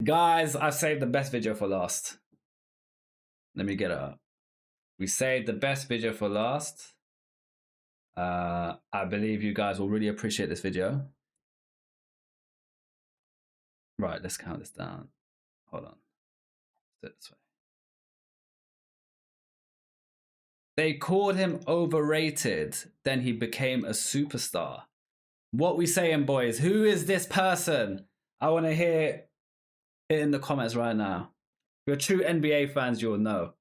Guys, I saved the best video for last. Let me get it up. We saved the best video for last. I believe you guys will really appreciate this video. Right, let's count this down. Hold on. Let's do it this way. They called him overrated, then he became a superstar. What we saying, boys? Who is this person? I want to hear it in the comments right now. If you're true NBA fans, you'll know.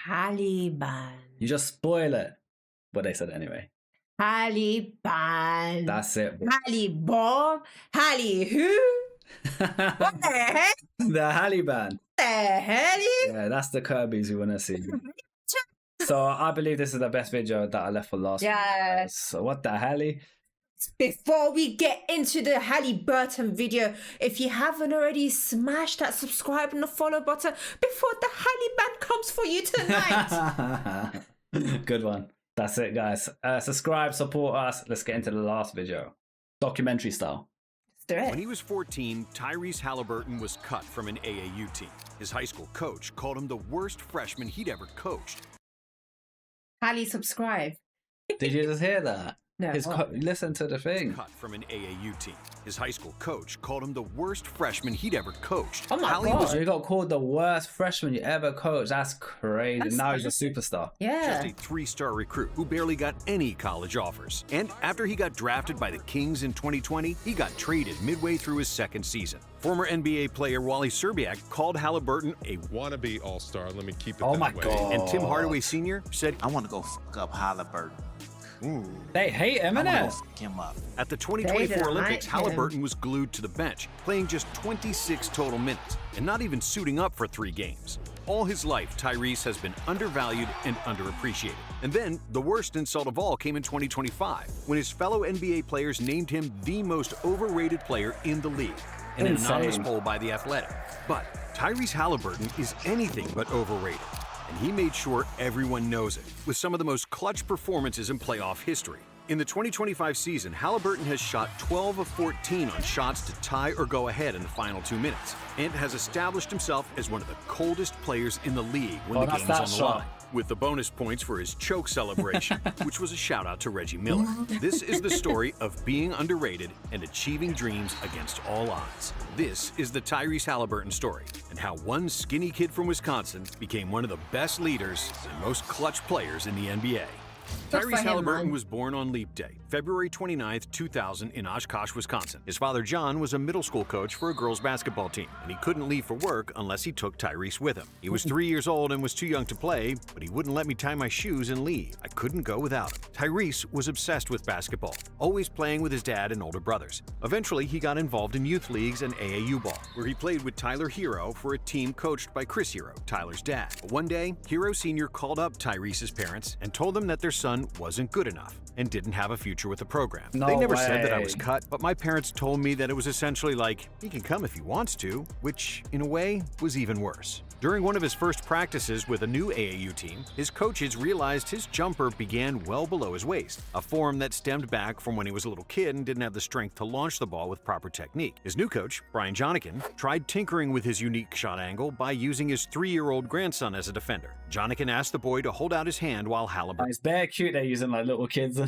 Haliburton. You just spoil it. But they said it anyway. Haliburton. That's it. Halibor. Hali who? What the heck? The Haliburton. What the hell? Yeah, that's the Kirby's we want to see. So I believe this is the best video that I left for last. Yes. So what the hell? Before we get into the Haliburton video, if you haven't already, smash that subscribe and the follow button before the Haliburton comes for you tonight. Good one. That's it, guys. Subscribe, support us. Let's get into the last video. Documentary style. When he was 14, Tyrese Haliburton was cut from an AAU team. His high school coach called him the worst freshman he'd ever coached. Hali, subscribe. Did you just hear that? No. Listen to the thing. Cut from an AAU team. His high school coach called him the worst freshman he'd ever coached. Oh my God. So he got called the worst freshman you ever coached. That's crazy. Now he's a superstar. Yeah. Just a 3-star recruit who barely got any college offers. And after he got drafted by the Kings in 2020, he got traded midway through his second season. Former NBA player Wally Szczerbiak called Haliburton a wannabe all-star. Let me keep it Oh that my way. God. And Tim Hardaway Sr. said, I want to go fuck up Haliburton. Ooh. They hate him, I innit? want to fuck him up. At the 2024 Olympics, like him. Haliburton was glued to the bench, playing just 26 total minutes, and not even suiting up for 3 games. All his life, Tyrese has been undervalued and underappreciated. And then, the worst insult of all came in 2025, when his fellow NBA players named him the most overrated player in the league, in an anonymous poll by The Athletic. But Tyrese Haliburton is anything but overrated, and he made sure everyone knows it, with some of the most clutch performances in playoff history. In the 2025 season, Haliburton has shot 12 of 14 on shots to tie or go ahead in the final 2 minutes, and has established himself as one of the coldest players in the league when the game is on the line, with the bonus points for his choke celebration, which was a shout-out to Reggie Miller. This is the story of being underrated and achieving dreams against all odds. This is the Tyrese Haliburton story, and how one skinny kid from Wisconsin became one of the best leaders and most clutch players in the NBA. Tyrese Haliburton was born on Leap Day, February 29, 2000 in Oshkosh, Wisconsin. His father, John, was a middle school coach for a girls' basketball team, and he couldn't leave for work unless he took Tyrese with him. He was 3 years old and was too young to play, but he wouldn't let me tie my shoes and leave. I couldn't go without him. Tyrese was obsessed with basketball, always playing with his dad and older brothers. Eventually, he got involved in youth leagues and AAU ball, where he played with Tyler Hero for a team coached by Chris Hero, Tyler's dad. But one day, Hero Sr. called up Tyrese's parents and told them that their son wasn't good enough and didn't have a future with the program. They never said that I was cut, but my parents told me that it was essentially like, he can come if he wants to, which, in a way, was even worse. During one of his first practices with a new AAU team, his coaches realized his jumper began well below his waist, a form that stemmed back from when he was a little kid and didn't have the strength to launch the ball with proper technique. His new coach, Brian Jonikin, tried tinkering with his unique shot angle by using his 3-year-old grandson as a defender. Jonikin asked the boy to hold out his hand while Haliburton... It's very cute they're using like little kids.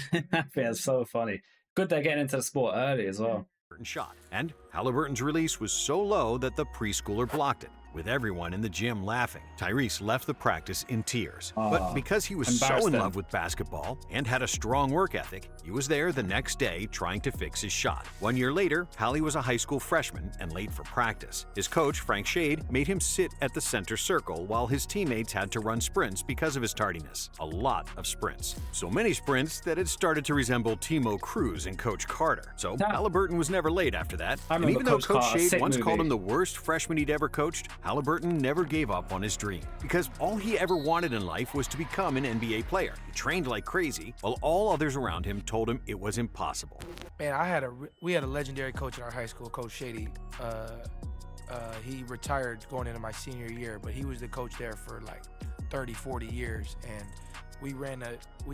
It's so funny. Good they're getting into the sport early as well. Shot. And Haliburton's release was so low that the preschooler blocked it, with everyone in the gym laughing. Tyrese left the practice in tears. But because he was so in love with basketball and had a strong work ethic, he was there the next day trying to fix his shot. 1 year later, Hali was a high school freshman and late for practice. His coach, Frank Shade, made him sit at the center circle while his teammates had to run sprints because of his tardiness. A lot of sprints. So many sprints that it started to resemble Timo Cruz and Coach Carter. So Haliburton was never late after that. And even though Coach Shade once called him the worst freshman he'd ever coached, Haliburton never gave up on his dream, because all he ever wanted in life was to become an NBA player. He trained like crazy, while all others around him told him it was impossible. Man, we had a legendary coach in our high school, Coach Shady. He retired going into my senior year, but he was the coach there for like 30, 40 years, and we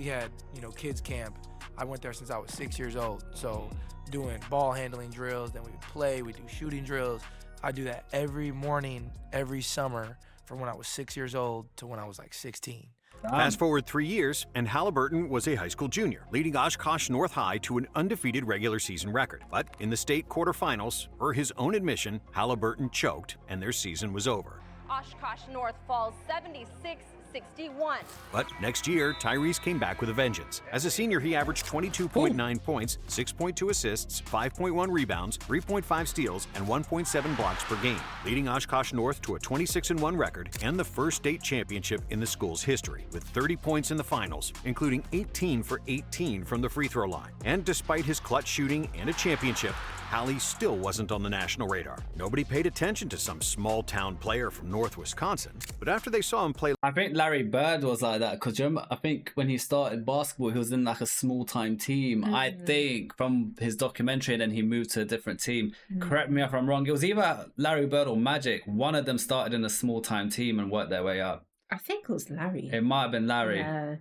had, kids camp. I went there since I was 6 years old, so doing ball handling drills, then we would play, we do shooting drills. I do that every morning, every summer, from when I was 6 years old to when I was like 16. Fast forward 3 years, and Haliburton was a high school junior, leading Oshkosh North High to an undefeated regular season record. But in the state quarterfinals, per his own admission, Haliburton choked, and their season was over. Oshkosh North falls 76-61. But next year, Tyrese came back with a vengeance. As a senior, he averaged 22.9 points, 6.2 assists, 5.1 rebounds, 3.5 steals, and 1.7 blocks per game, leading Oshkosh North to a 26-1 record and the first state championship in the school's history, with 30 points in the finals, including 18 for 18 from the free throw line. And despite his clutch shooting and a championship, Hallie still wasn't on the national radar. Nobody paid attention to some small-town player from North Wisconsin. But after they saw him play, I think Larry Bird was like that because I think when he started basketball, he was in like a small-time team. I think from his documentary, and then he moved to a different team. Correct me if I'm wrong. It was either Larry Bird or Magic. One of them started in a small-time team and worked their way up. I think it was Larry. It might have been Larry. Yeah.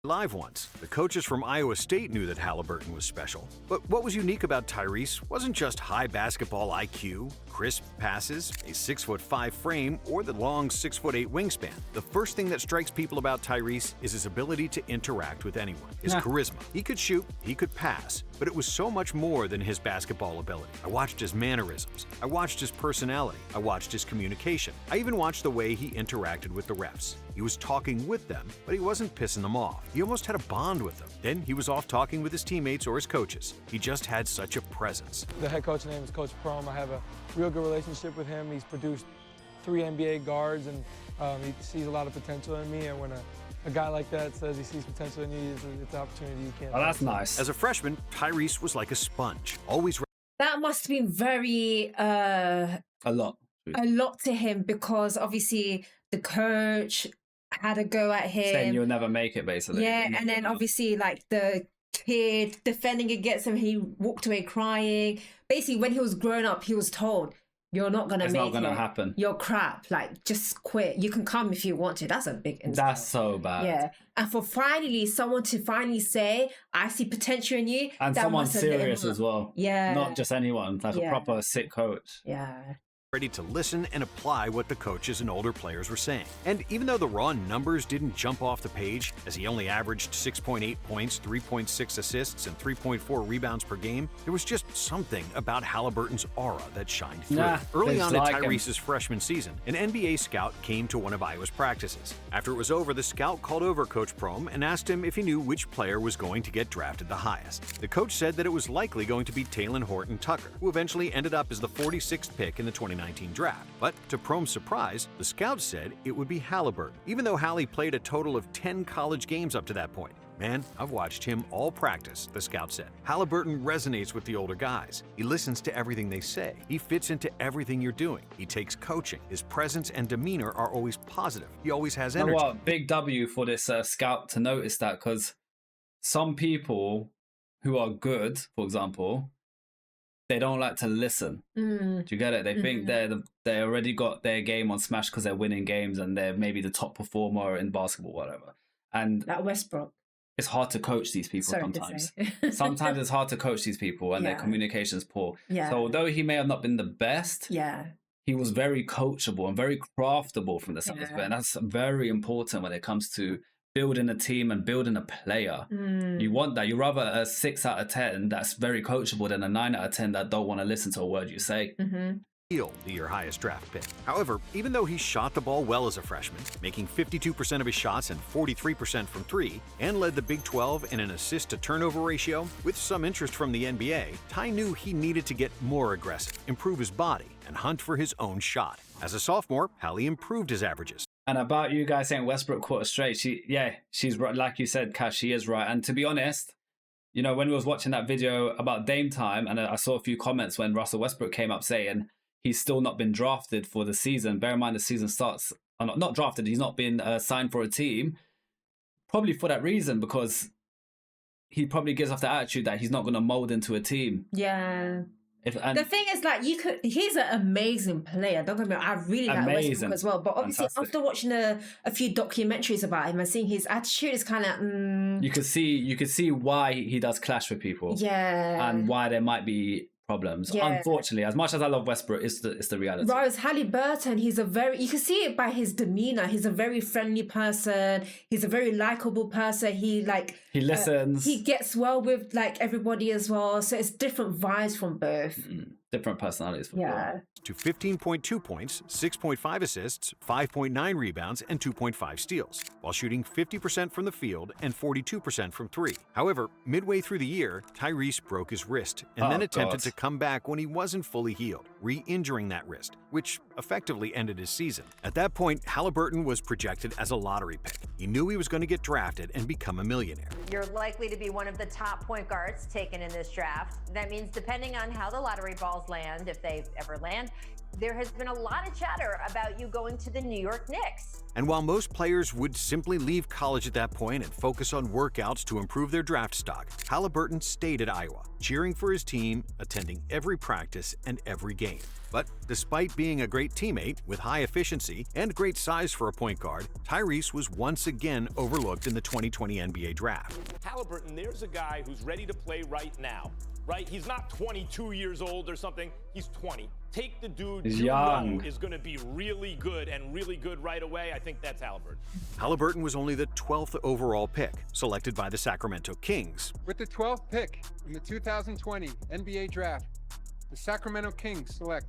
live once. The coaches from Iowa State knew that Haliburton was special. But what was unique about Tyrese wasn't just high basketball IQ, crisp passes, a 6'5" frame, or the long 6'8" wingspan. The first thing that strikes people about Tyrese is his ability to interact with anyone, his charisma. He could shoot, he could pass, but it was so much more than his basketball ability. I watched his mannerisms, I watched his personality, I watched his communication. I even watched the way he interacted with the refs. He was talking with them, but he wasn't pissing them off. He almost had a bond with them. Then he was off talking with his teammates or his coaches. He just had such a presence. The head coach's name is Coach Prom. I have a real good relationship with him. He's produced 3 NBA guards, and he sees a lot of potential in me. And when a guy like that says he sees potential in you, it's an opportunity you can't. Oh, that's nice. As a freshman, Tyrese was like a sponge, always That must have been very A lot. to him, because obviously the coach had a go at him, Saying you'll never make it, basically. yeah, and then obviously like the kid defending against him, he walked away crying. Basically, when he was growing up, he was told, "You're not gonna It's make not gonna it. happen. You're crap. Like, just quit. You can come if you want to." That's a big insult. That's so bad. Yeah, and for finally someone to finally say, "I see potential in you," And that someone must have lit him serious up. as well. Yeah, Not just anyone, like a Yeah. proper sick coach. yeah. ready to listen and apply what the coaches and older players were saying. And even though the raw numbers didn't jump off the page, as he only averaged 6.8 points, 3.6 assists, and 3.4 rebounds per game, there was just something about Haliburton's aura that shined through. Nah, Early on in like him. Tyrese's freshman season, an NBA scout came to one of Iowa's practices. After it was over, the scout called over Coach Prom and asked him if he knew which player was going to get drafted the highest. The coach said that it was likely going to be Talen Horton-Tucker, who eventually ended up as the 46th pick in the 2019 draft. But to Prom's surprise, the scouts said it would be Haliburton, even though Hallie played a total of 10 college games up to that point. Man, I've watched him all practice, the scout said. Haliburton resonates with the older guys. He listens to everything they say. He fits into everything you're doing. He takes coaching. His presence and demeanor are always positive. He always has You know energy. what? Big W for this scout to notice that, because some people who are good, for example, they don't like to listen. Do you get it? They think they already got their game on smash because they're winning games and they're maybe the top performer in basketball, whatever. And Like Westbrook. it's hard to coach these people Sorry to sometimes. say. Sometimes it's hard to coach these people and their Yeah. communication's poor. Yeah. So although he may have not been the best, Yeah. he was very coachable and very craftable from the sounds of it. Yeah. And that's very important when it comes to building a team and building a player. You want that. You rather a 6 out of 10 that's very coachable than a 9 out of 10 that don't want to listen to a word you say. He'll be your highest draft pick. However, even though he shot the ball well as a freshman, making 52% of his shots and 43% from 3, and led the Big 12 in an assist-to-turnover ratio, with some interest from the NBA, Ty knew he needed to get more aggressive, improve his body, and hunt for his own shot. As a sophomore, Hallie improved his averages. And about you guys saying Westbrook caught a straight, she's right. Like you said, Cash, she is right. And to be honest, you know, when we was watching that video about Dame time, and I saw a few comments when Russell Westbrook came up saying he's still not been drafted for the season. Bear in mind the season starts, not drafted, he's not been signed for a team. Probably for that reason, because he probably gives off the attitude that he's not going to mold into a team. Yeah. And The thing is, like, he's an amazing player. Don't get me wrong, I really like Amazing. Westbrook as well. But obviously, Fantastic. after watching a few documentaries about him and seeing his attitude, is kind of, you could see why he does clash with people. yeah. And why there might be problems. Yeah. Unfortunately, as much as I love Westbrook, it's the reality. Whereas Haliburton, you can see it by his demeanor. He's a very friendly person. He's a very likable person. He listens. He gets well with like everybody as well. So it's different vibes from both. Different personalities. For Yeah. To 15.2 points, 6.5 assists, 5.9 rebounds, and 2.5 steals, while shooting 50% from the field and 42% from three. However, midway through the year, Tyrese broke his wrist and then attempted to come back when he wasn't fully healed, re-injuring that wrist, which effectively ended his season. At that point, Haliburton was projected as a lottery pick. He knew he was going to get drafted and become a millionaire. You're likely to be one of the top point guards taken in this draft. That means depending on how the lottery balls land, if they ever land, there has been a lot of chatter about you going to the New York Knicks. And while most players would simply leave college at that point and focus on workouts to improve their draft stock, Haliburton stayed at Iowa, cheering for his team, attending every practice and every game. But despite being a great teammate with high efficiency and great size for a point guard, Tyrese was once again overlooked in the 2020 NBA draft. Haliburton, there's a guy who's ready to play right now, right? He's not 22 years old or something. He's 20. Take the dude He's you young. know is going to be really good and really good right away. I think that's Haliburton. Haliburton was only the 12th overall pick, selected by the Sacramento Kings. With the 12th pick in the 2020 NBA Draft, the Sacramento Kings select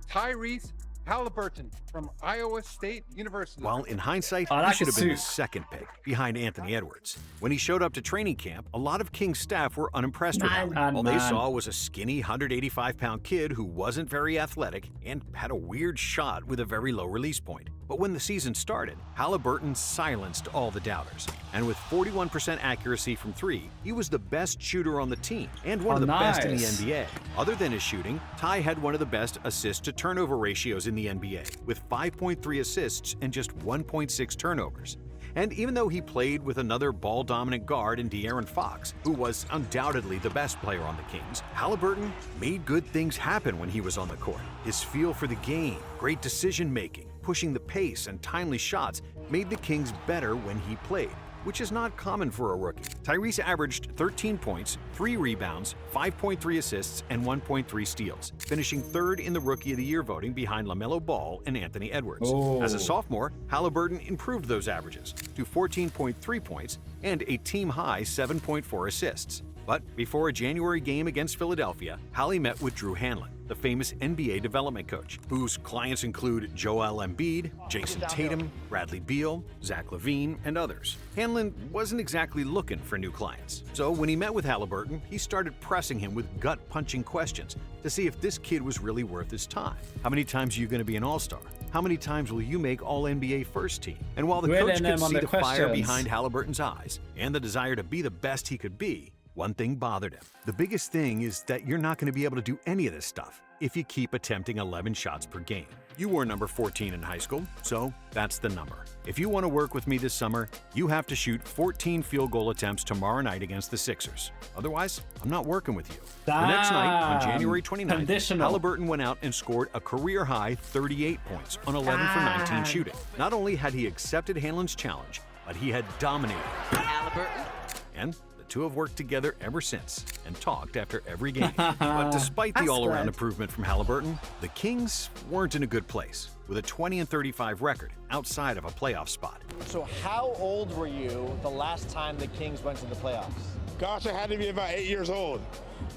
Tyrese Haliburton from Iowa State University. While in hindsight, I he like should his have been the suit. second pick, behind Anthony Edwards. When he showed up to training camp, a lot of Kings staff were unimpressed with him. All they saw was a skinny 185-pound kid who wasn't very athletic and had a weird shot with a very low release point. But when the season started, Haliburton silenced all the doubters. And with 41% accuracy from three, he was the best shooter on the team and one of the best in the nice. NBA. Other than his shooting, Ty had one of the best assist-to-turnover ratios in the NBA, with 5.3 assists and just 1.6 turnovers. And even though he played with another ball-dominant guard in De'Aaron Fox, who was undoubtedly the best player on the Kings, Haliburton made good things happen when he was on the court. His feel for the game, great decision-making, pushing the pace, and timely shots made the Kings better when he played, which is not common for a rookie. Tyrese averaged 13 points, 3 rebounds, 5.3 assists, and 1.3 steals, finishing third in the Rookie of the Year voting behind LaMelo Ball and Anthony Edwards. As a sophomore, Haliburton improved those averages to 14.3 points and a team-high 7.4 assists. But before a January game against Philadelphia, Hallie met with Drew Hanlen, the famous NBA development coach, whose clients include Joel Embiid, Jason Tatum, Bradley Beal, Zach LaVine, and others. Hanlen wasn't exactly looking for new clients. So when he met with Haliburton, he started pressing him with gut-punching questions to see if this kid was really worth his time. How many times are you going to be an all-star? How many times will you make All-NBA first team? And while the coach could see the fire behind Haliburton's eyes and the desire to be the best he could be, one thing bothered him. The biggest thing is that you're not going to be able to do any of this stuff if you keep attempting 11 shots per game. You were number 14 in high school, so that's the number. If you want to work with me this summer, you have to shoot 14 field goal attempts tomorrow night against the Sixers. Otherwise, I'm not working with you. The next night, on January 29th, Haliburton went out and scored a career-high 38 points on 11 for 19 shooting. Not only had he accepted Hanlen's challenge, but he had dominated. Haliburton. And the two have worked together ever since and talked after every game. But despite the all-around improvement from Haliburton, the Kings weren't in a good place, with a 20-35 record outside of a playoff spot. So how old were you the last time the Kings went to the playoffs? Gosh, I had to be about 8 years old.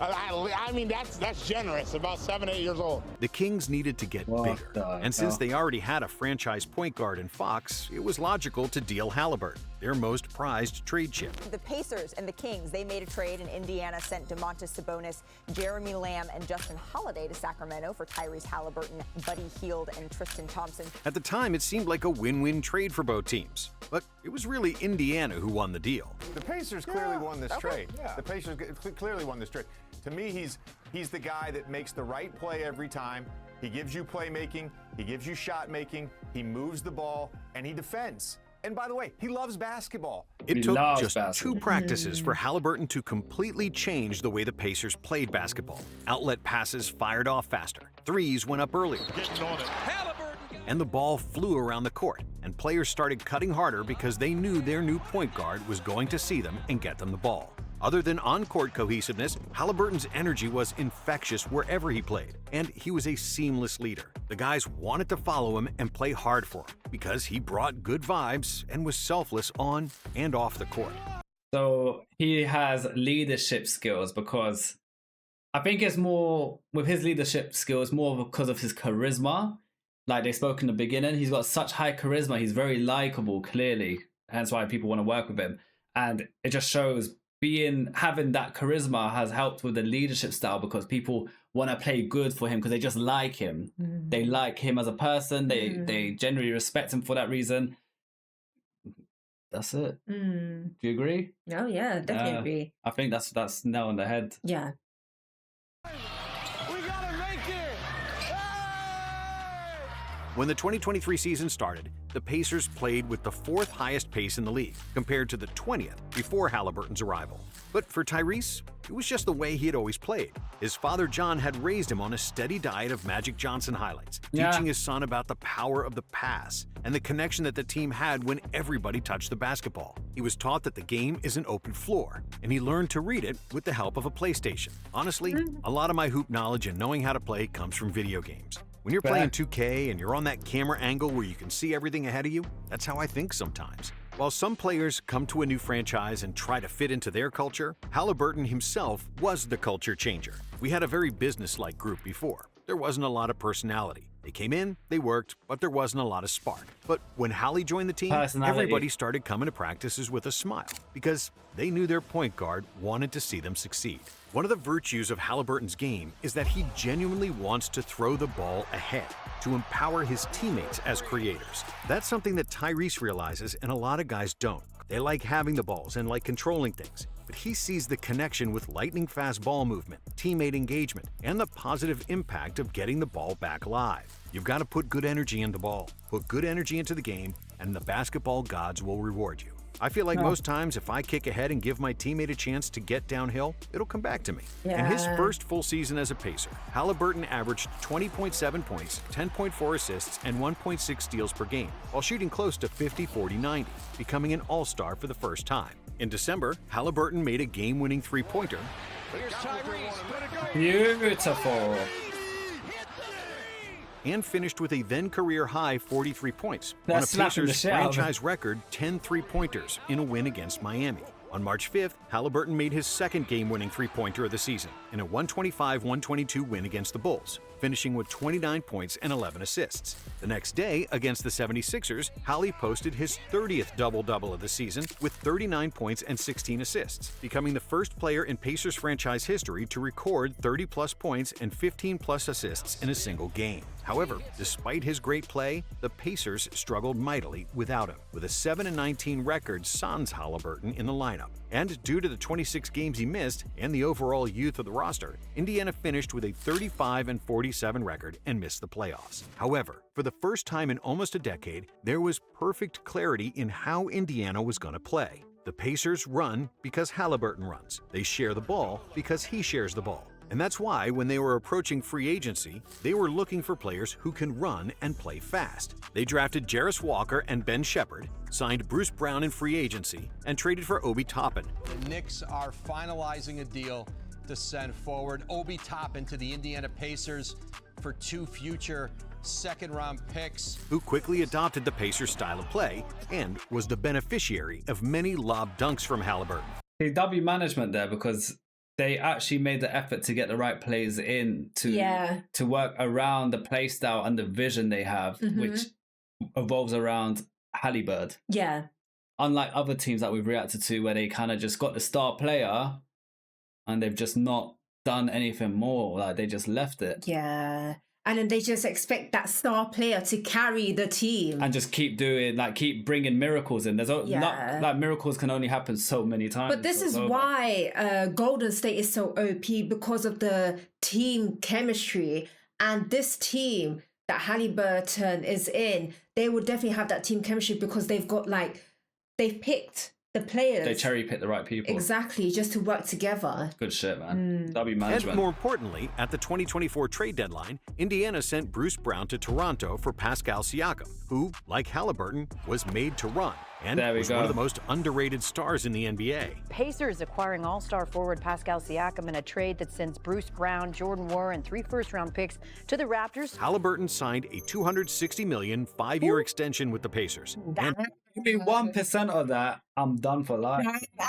I mean, that's generous, about 7, 8 years old. The Kings needed to get bigger, and since they already had a franchise point guard in Fox, it was logical to deal Haliburton, their most prized trade chip. The Pacers and the Kings, they made a trade, and Indiana sent Domantas Sabonis, Jeremy Lamb, and Justin Holiday to Sacramento for Tyrese Haliburton, Buddy Hield, and Tristan Thompson. At the time, it seemed like a win-win trade for both teams, but it was really Indiana who won the deal. The Pacers clearly won this trade. Yeah. The Pacers clearly won this trade. To me, he's the guy that makes the right play every time. He gives you playmaking, he gives you shot making, he moves the ball, and he defends. And by the way, he loves basketball. It took just 2 practices for Haliburton to completely change the way the Pacers played basketball. Outlet passes fired off faster, threes went up earlier, and the ball flew around the court, and players started cutting harder because they knew their new point guard was going to see them and get them the ball. Other than on-court cohesiveness, Haliburton's energy was infectious wherever he played, and he was a seamless leader. The guys wanted to follow him and play hard for him because he brought good vibes and was selfless on and off the court. So he has leadership skills, because I think it's more with his leadership skills, more because of his charisma. Like they spoke in the beginning, he's got such high charisma. He's very likable, clearly. Hence why people want to work with him. And it just shows having that charisma has helped with the leadership style, because people want to play good for him because they just like him. They like him as a person. They genuinely respect him for that reason. That's it. Do you agree? Oh yeah, definitely agree. I think that's nail on the head. Yeah. When the 2023 season started, the Pacers played with the 4th highest pace in the league, compared to the 20th before Haliburton's arrival. But for Tyrese, it was just the way he had always played. His father John had raised him on a steady diet of Magic Johnson highlights, teaching his son about the power of the pass and the connection that the team had when everybody touched the basketball. He was taught that the game is an open floor, and he learned to read it with the help of a PlayStation. Honestly, a lot of my hoop knowledge and knowing how to play comes from video games. When you're playing 2K and you're on that camera angle where you can see everything ahead of you, that's how I think sometimes. While some players come to a new franchise and try to fit into their culture, Haliburton himself was the culture changer. We had a very business-like group before. There wasn't a lot of personality. They came in, they worked, but there wasn't a lot of spark. But when Hallie joined the team, everybody started coming to practices with a smile because they knew their point guard wanted to see them succeed. One of the virtues of Haliburton's game is that he genuinely wants to throw the ball ahead, to empower his teammates as creators. That's something that Tyrese realizes and a lot of guys don't. They like having the balls and like controlling things, but he sees the connection with lightning-fast ball movement, teammate engagement, and the positive impact of getting the ball back alive. You've got to put good energy in the ball, put good energy into the game, and the basketball gods will reward you. I feel like most times if I kick ahead and give my teammate a chance to get downhill, it'll come back to me. In his first full season as a Pacer, Haliburton averaged 20.7 points, 10.4 assists, and 1.6 steals per game, while shooting close to 50-40-90, becoming an all-star for the first time. In December, Haliburton made a game-winning three-pointer. Here's Tyrese. Beautiful. And finished with a then-career-high 43 points on a That's slapping the Pacers shit out of him. franchise record 10 three-pointers in a win against Miami. On March 5th, Haliburton made his second game-winning three-pointer of the season in a 125-122 win against the Bulls, finishing with 29 points and 11 assists. The next day, against the 76ers, Hallie posted his 30th double-double of the season with 39 points and 16 assists, becoming the first player in Pacers franchise history to record 30-plus points and 15-plus assists in a single game. However, despite his great play, the Pacers struggled mightily without him, with a 7-19 record sans Haliburton in the lineup. And due to the 26 games he missed and the overall youth of the roster, Indiana finished with a 35-47 record and missed the playoffs. However, for the first time in almost a decade, there was perfect clarity in how Indiana was going to play. The Pacers run because Haliburton runs. They share the ball because he shares the ball. And that's why, when they were approaching free agency, they were looking for players who can run and play fast. They drafted Jarris Walker and Ben Shepherd, signed Bruce Brown in free agency, and traded for Obi Toppin. The Knicks are finalizing a deal to send forward Obi Toppin to the Indiana Pacers for 2 future second-round picks. Who quickly adopted the Pacers' style of play and was the beneficiary of many lob dunks from Haliburton. His W management there, because they actually made the effort to get the right players in to work around the play style and the vision they have, which evolves around Haliburton. Yeah. Unlike other teams that we've reacted to where they kind of just got the star player and they've just not done anything more. Like they just left it. Yeah. And then they just expect that star player to carry the team. And just keep bringing miracles in. Miracles can only happen so many times. But this is why Golden State is so OP, because of the team chemistry. And this team that Haliburton is in, they will definitely have that team chemistry because they've got they've picked the players. They cherry pick the right people. Exactly, just to work together. Good shit, man. That'll be management. And more importantly, at the 2024 trade deadline, Indiana sent Bruce Brown to Toronto for Pascal Siakam, who, like Haliburton, was made to run and was one of the most underrated stars in the NBA. Pacers acquiring all-star forward Pascal Siakam in a trade that sends Bruce Brown, Jordan Moore, and 3 first-round picks to the Raptors. Haliburton signed a $260 million 5-year extension with the Pacers. And give me 1% of that, I'm done for life.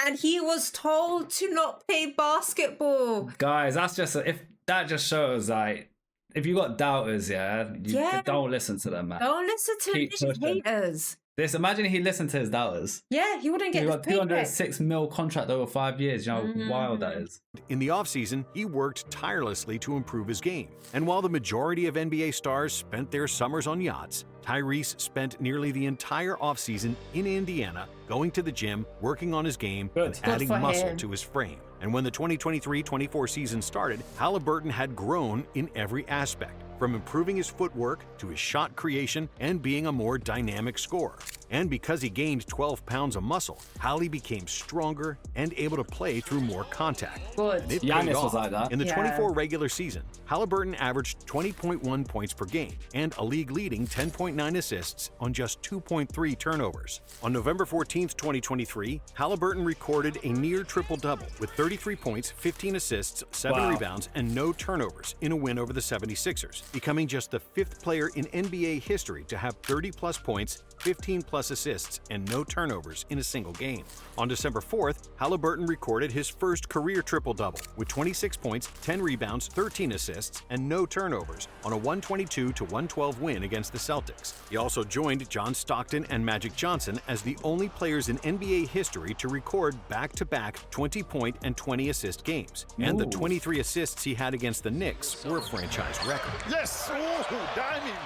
And he was told to not play basketball. Guys, that's just if that just shows like if you got doubters, don't listen to them, man. Don't listen to these haters. Imagine he listened to his doubters. Yeah, he wouldn't get He this got paycheck. $206 million contract over 5 years. You know how wild that is. in the offseason, he worked tirelessly to improve his game. And while the majority of NBA stars spent their summers on yachts, Tyrese spent nearly the entire offseason in Indiana, going to the gym, working on his game, and adding muscle to his frame. And when the 2023-24 season started, Haliburton had grown in every aspect, from improving his footwork to his shot creation and being a more dynamic scorer. And because he gained 12 pounds of muscle, Hali became stronger and able to play through more contact. Good. And it Yass paid was off. like that. In the 24 regular season, Haliburton averaged 20.1 points per game and a league-leading 10.9 assists on just 2.3 turnovers. On November 14th, 2023, Haliburton recorded a near triple-double with 33 points, 15 assists, 7 rebounds, and no turnovers in a win over the 76ers, becoming just the 5th player in NBA history to have 30-plus points, 15-plus assists, and no turnovers in a single game. On December 4th, Haliburton recorded his first career triple-double with 26 points, 10 rebounds, 13 assists, and no turnovers on a 122-112 win against the Celtics. He also joined John Stockton and Magic Johnson as the only players in NBA history to record back-to-back 20-point and 20-assist games. And the 23 assists he had against the Knicks were a franchise record. Yes! Oh, diamond!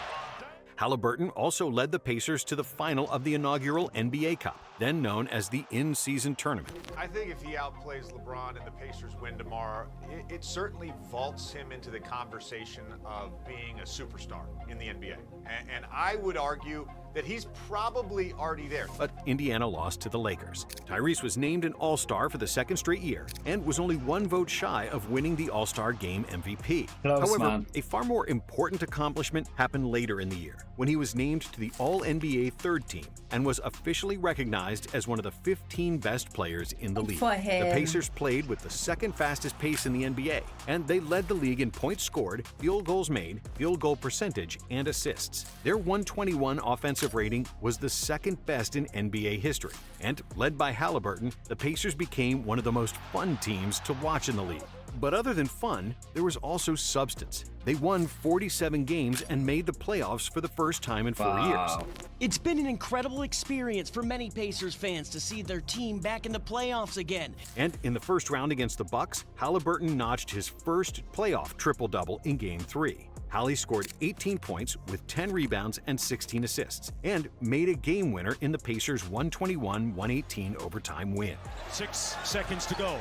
Haliburton also led the Pacers to the final of the inaugural NBA Cup, then known as the in-season tournament. I think if he outplays LeBron and the Pacers win tomorrow, it certainly vaults him into the conversation of being a superstar in the NBA. And I would argue that he's probably already there. But Indiana lost to the Lakers. Tyrese was named an All-Star for the second straight year and was only 1 vote shy of winning the All-Star Game MVP. However, a far more important accomplishment happened later in the year, when he was named to the All-NBA third team and was officially recognized as one of the 15 best players in the league. For him. The Pacers played with the second fastest pace in the NBA, and they led the league in points scored, field goals made, field goal percentage, and assists. Their 121 offensive rating was the second best in NBA history, and led by Haliburton, the Pacers became one of the most fun teams to watch in the league. But other than fun, there was also substance. They won 47 games and made the playoffs for the first time in 4 years. It's been an incredible experience for many Pacers fans to see their team back in the playoffs again. And in the first round against the Bucks, Haliburton notched his first playoff triple-double in Game 3. Hali scored 18 points with 10 rebounds and 16 assists, and made a game winner in the Pacers' 121-118 overtime win. 6 seconds to go.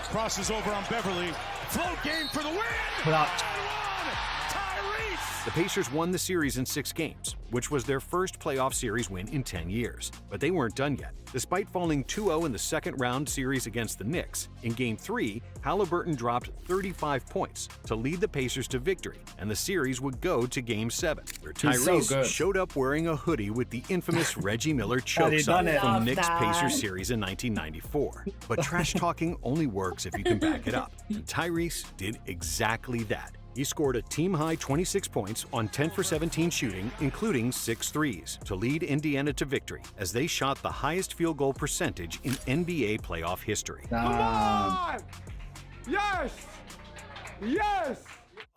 Crosses over on Beverly. Float game for the win! The Pacers won the series in 6 games, which was their first playoff series win in 10 years. But they weren't done yet. Despite falling 2-0 in the second round series against the Knicks, in Game 3, Haliburton dropped 35 points to lead the Pacers to victory, and the series would go to Game 7, where Tyrese showed up wearing a hoodie with the infamous Reggie Miller choke song from Knicks-Pacers series in 1994. But trash talking only works if you can back it up, and Tyrese did exactly that. He scored a team-high 26 points on 10 for 17 shooting, including 6 threes, to lead Indiana to victory as they shot the highest field goal percentage in NBA playoff history. Come on! Yes! Yes!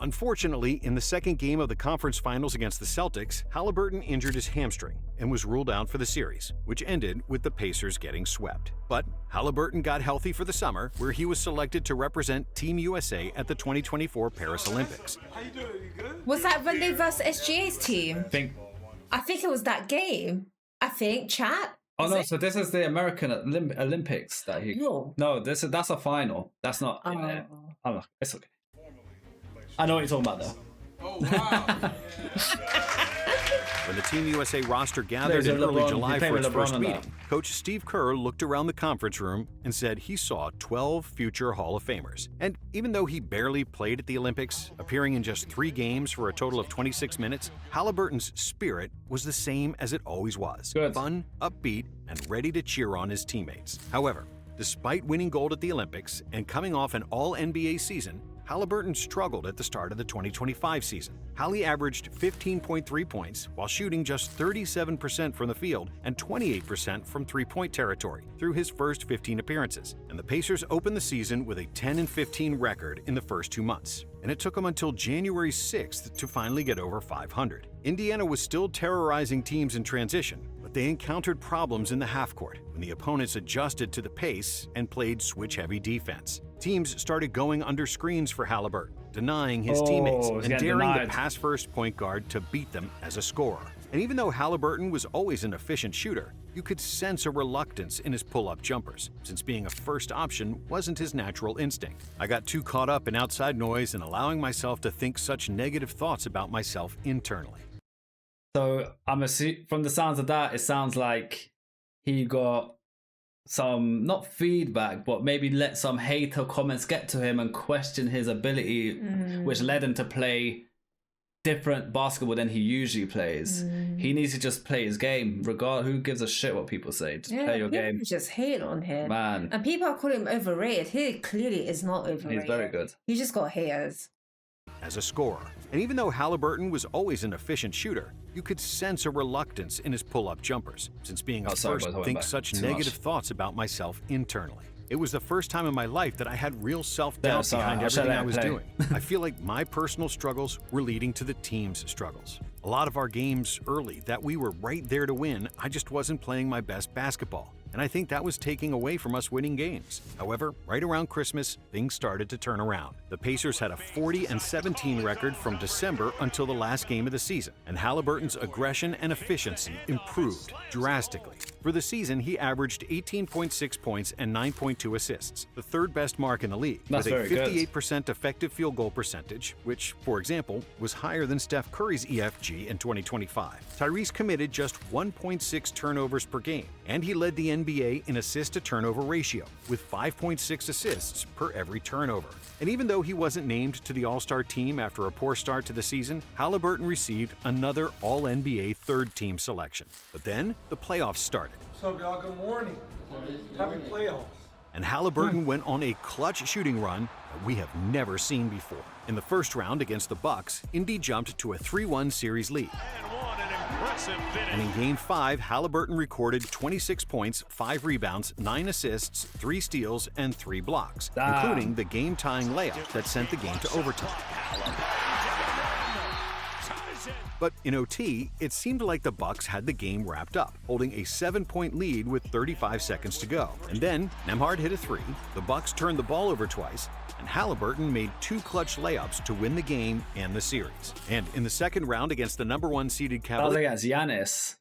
Unfortunately, in the second game of the conference finals against the Celtics, Haliburton injured his hamstring and was ruled out for the series, which ended with the Pacers getting swept. But Haliburton got healthy for the summer, where he was selected to represent Team USA at the 2024 Paris Olympics. How you doing? You good? Was that when they versus SGA's team? I think it was that game. Chat. Oh no! So this is the American Olympics that he. No, that's a final. That's not. Oh, it's okay. I know what you're talking about though. Oh wow! When the Team USA roster gathered in early July for its first meeting, Coach Steve Kerr looked around the conference room and said he saw 12 future Hall of Famers. And even though he barely played at the Olympics, appearing in just 3 games for a total of 26 minutes, Haliburton's spirit was the same as it always was. Fun, upbeat, and ready to cheer on his teammates. However, despite winning gold at the Olympics and coming off an all-NBA season, Haliburton struggled at the start of the 2025 season. Hali averaged 15.3 points while shooting just 37% from the field and 28% from three-point territory through his first 15 appearances. And the Pacers opened the season with a 10-15 record in the first 2 months. And it took them until January 6th to finally get over 500. Indiana was still terrorizing teams in transition, but they encountered problems in the half-court when the opponents adjusted to the pace and played switch-heavy defense. Teams started going under screens for Haliburton, denying his teammates and daring the pass-first point guard to beat them as a scorer. And even though Haliburton was always an efficient shooter, you could sense a reluctance in his pull-up jumpers, since being a first option wasn't his natural instinct. I got too caught up in outside noise and allowing myself to think such negative thoughts about myself internally. So I'm assuming from the sounds of that, it sounds like he got some, not feedback, but maybe let some hater comments get to him and question his ability, which led him to play different basketball than he usually plays. He needs to just play his game, who gives a shit what people say. Just play your game. Just hate on him, man. And people are calling him overrated. He clearly is not overrated. He's very good. He just got haters. As a scorer. And even though Haliburton was always an efficient shooter, you could sense a reluctance in his pull-up jumpers, since being a first think such negative thoughts about myself internally. It was the first time in my life that I had real self-doubt behind everything I was doing. I feel like my personal struggles were leading to the team's struggles. A lot of our games early that we were right there to win, I just wasn't playing my best basketball. And I think that was taking away from us winning games. However, right around Christmas, things started to turn around. The Pacers had a 40-17 record from December until the last game of the season, and Haliburton's aggression and efficiency improved drastically. For the season, he averaged 18.6 points and 9.2 assists, the third best mark in the league, with a 58% effective field goal percentage, which, for example, was higher than Steph Curry's EFG in 2025. Tyrese committed just 1.6 turnovers per game, and he led the NBA in assist-to-turnover ratio, with 5.6 assists per every turnover. And even though he wasn't named to the All-Star team after a poor start to the season, Haliburton received another All-NBA third-team selection. But then, the playoffs started. What's up, y'all? Good morning. Happy playoffs. And Haliburton went on a clutch shooting run that we have never seen before. In the first round against the Bucks, Indy jumped to a 3-1 series lead. And in Game 5, Haliburton recorded 26 points, 5 rebounds, 9 assists, 3 steals, and 3 blocks, including the game-tying layup that sent the game to overtime. But in OT, it seemed like the Bucks had the game wrapped up, holding a 7-point lead with 35 seconds to go. And then Nembhard hit a 3, the Bucks turned the ball over twice, and Haliburton made 2 clutch layups to win the game and the series. And in the second round against the #1 seeded Cavaliers, that was against Yass.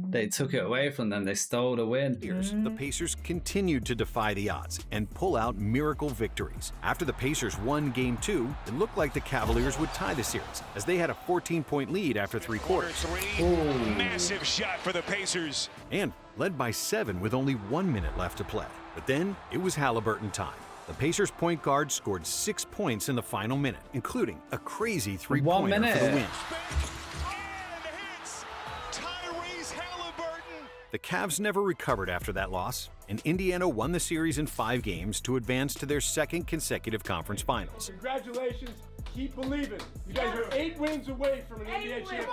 They took it away from them. They stole the win. The Pacers continued to defy the odds and pull out miracle victories. After the Pacers won Game 2, it looked like the Cavaliers would tie the series, as they had a 14-point lead after 3 quarters. Massive shot for the Pacers. And led by 7 with only 1 minute left to play. But then it was Haliburton time. The Pacers point guard scored 6 points in the final minute, including a crazy 3-pointer for the win. The Cavs never recovered after that loss, and Indiana won the series in 5 games to advance to their second consecutive conference finals. Congratulations. Keep believing. You guys are 8 wins away from an NBA championship.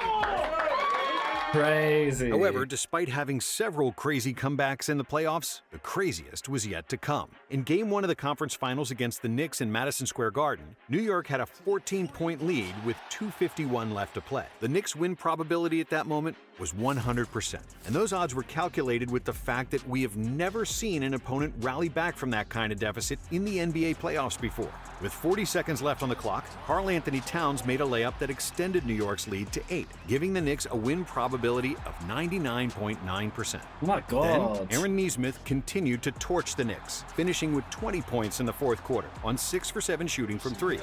Crazy. However, despite having several crazy comebacks in the playoffs, the craziest was yet to come. In Game 1 of the conference finals against the Knicks in Madison Square Garden, New York had a 14-point lead with 2:51 left to play. The Knicks' win probability at that moment was 100%. And those odds were calculated with the fact that we have never seen an opponent rally back from that kind of deficit in the NBA playoffs before. With 40 seconds left on the clock, Karl Anthony Towns made a layup that extended New York's lead to 8, giving the Knicks a win probability of 99.9%. Oh my God. Then, Aaron Nesmith continued to torch the Knicks, finishing with 20 points in the fourth quarter on 6 for 7 shooting from 3.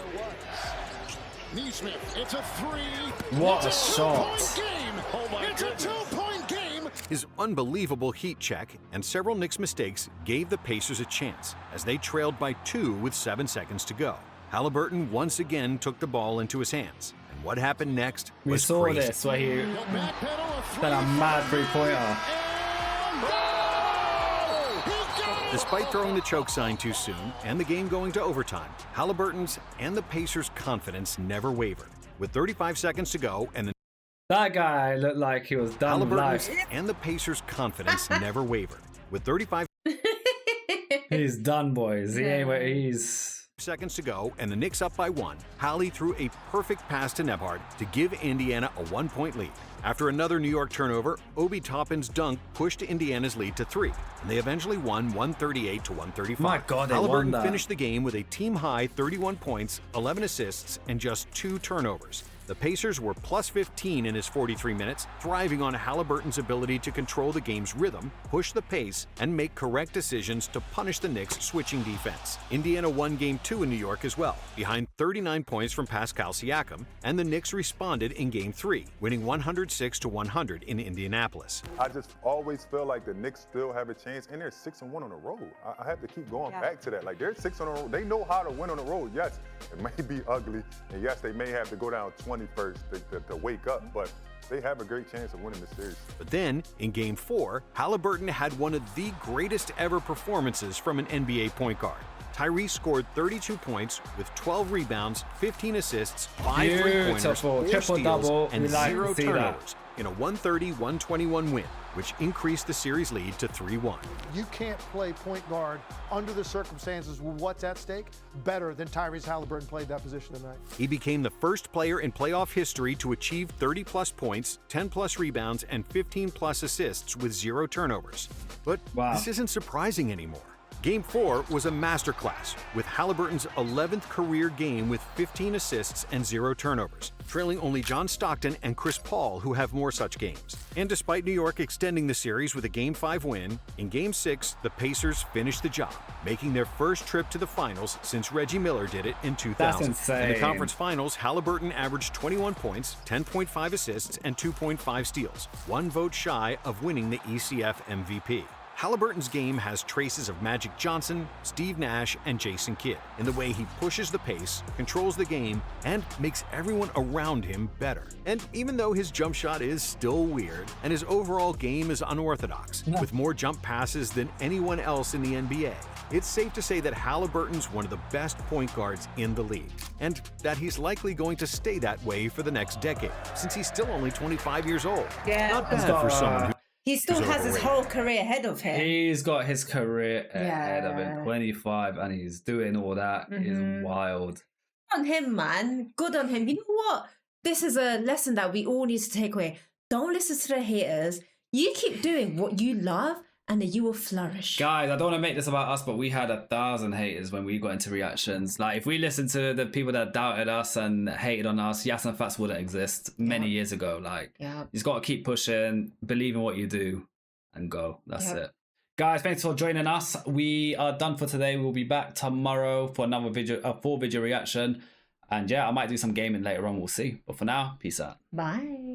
Nesmith, it's a 3. What a shot. Game. It's a 2-point game. His unbelievable heat check and several Knicks mistakes gave the Pacers a chance as they trailed by 2 with 7 seconds to go. Haliburton once again took the ball into his hands. And what happened next We was saw crazy. this where he done a mad three-pointer. Despite throwing the choke sign too soon and the game going to overtime, Haliburton's and the Pacers' confidence never wavered. With 35 seconds to go and the That guy looked like he was done with life. Haliburton's and the Pacers' confidence never wavered. With 35 He's done, boys. He ain't where he's... seconds to go and the Knicks up by 1, Hallie threw a perfect pass to Nebhard to give Indiana a 1-point lead. After another New York turnover, Obi Toppin's dunk pushed Indiana's lead to 3, and they eventually won 138-135. My God, they won Haliburton that. finished the game with a team-high 31 points, 11 assists, and just 2 turnovers. The Pacers were plus 15 in his 43 minutes, thriving on Haliburton's ability to control the game's rhythm, push the pace, and make correct decisions to punish the Knicks' switching defense. Indiana won Game 2 in New York as well, behind 39 points from Pascal Siakam, and the Knicks responded in Game 3, winning 106-100 in Indianapolis. I just always feel like the Knicks still have a chance, and they're 6-1 on the road. I have to keep going back to that. Like, they're 6 on the road. They know how to win on the road. Yes, it may be ugly, and yes, they may have to go down 21st to wake up, but they have a great chance of winning this series. But then, in Game 4, Haliburton had one of the greatest ever performances from an NBA point guard. Tyrese scored 32 points with 12 rebounds, 15 assists, 5 three-pointers, 4 steals, Triple-double. and We like 0 to see that. turnovers in a 130-121 win, which increased the series lead to 3-1. You can't play point guard under the circumstances with what's at stake better than Tyrese Haliburton played that position tonight. He became the first player in playoff history to achieve 30-plus points, 10-plus rebounds, and 15-plus assists with 0 turnovers. But this isn't surprising anymore. Game 4 was a masterclass, with Haliburton's 11th career game with 15 assists and 0 turnovers, trailing only John Stockton and Chris Paul, who have more such games. And despite New York extending the series with a Game 5 win, in Game 6, the Pacers finished the job, making their first trip to the finals since Reggie Miller did it in 2000. That's insane. In the conference finals, Haliburton averaged 21 points, 10.5 assists, and 2.5 steals, 1 vote shy of winning the ECF MVP. Haliburton's game has traces of Magic Johnson, Steve Nash, and Jason Kidd in the way he pushes the pace, controls the game, and makes everyone around him better. And even though his jump shot is still weird, and his overall game is unorthodox, with more jump passes than anyone else in the NBA, it's safe to say that Haliburton's one of the best point guards in the league, and that he's likely going to stay that way for the next decade, since he's still only 25 years old. Yeah. Not bad for someone who He still is has his overrated. whole career ahead of him. He's got his career ahead of Yeah. him, 25, and he's doing all that. Is wild. Good on him, man. Good on him. You know what? This is a lesson that we all need to take away. Don't listen to the haters. You keep doing what you love, and then you will flourish. Guys, I don't want to make this about us, but we had 1,000 haters when we got into reactions. Like, if we listened to the people that doubted us and hated on us, Yass and Fats wouldn't exist many years ago. Like, you just got to keep pushing, believe in what you do, and go. That's it. Guys, thanks for joining us. We are done for today. We'll be back tomorrow for another video, a full video reaction. And yeah, I might do some gaming later on. We'll see. But for now, peace out. Bye.